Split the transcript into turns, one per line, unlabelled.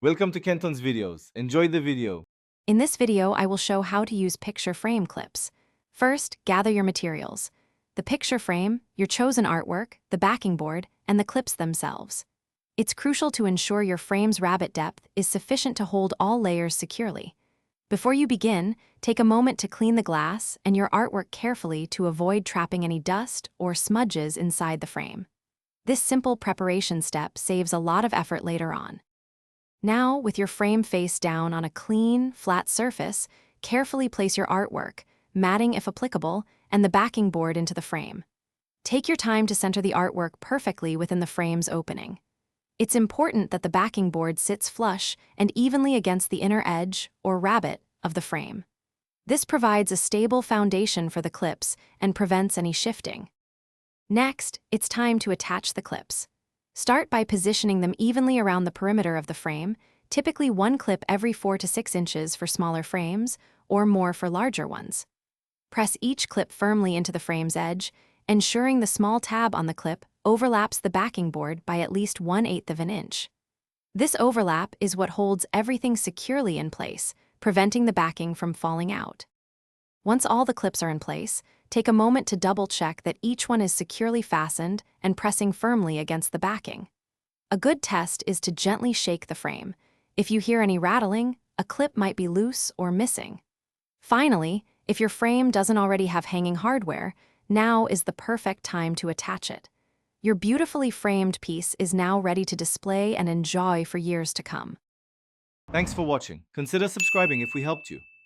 Welcome to Kenton's videos. Enjoy the video.
In this video, I will show how to use picture frame clips. First, gather your materials. The picture frame, your chosen artwork, the backing board, and the clips themselves. It's crucial to ensure your frame's rabbet depth is sufficient to hold all layers securely. Before you begin, take a moment to clean the glass and your artwork carefully to avoid trapping any dust or smudges inside the frame. This simple preparation step saves a lot of effort later on. Now, with your frame face down on a clean, flat surface, carefully place your artwork, matting if applicable, and the backing board into the frame. Take your time to center the artwork perfectly within the frame's opening. It's important that the backing board sits flush and evenly against the inner edge, or rabbet, of the frame. This provides a stable foundation for the clips and prevents any shifting. Next, it's time to attach the clips. Start by positioning them evenly around the perimeter of the frame, typically one clip every 4 to 6 inches for smaller frames, or more for larger ones. Press each clip firmly into the frame's edge, ensuring the small tab on the clip overlaps the backing board by at least 1/8 of an inch. This overlap is what holds everything securely in place, preventing the backing from falling out. Once all the clips are in place, take a moment to double-check that each one is securely fastened and pressing firmly against the backing. A good test is to gently shake the frame. If you hear any rattling, a clip might be loose or missing. Finally, if your frame doesn't already have hanging hardware, now is the perfect time to attach it. Your beautifully framed piece is now ready to display and enjoy for years to come.
Thanks for watching. Consider subscribing if we helped you.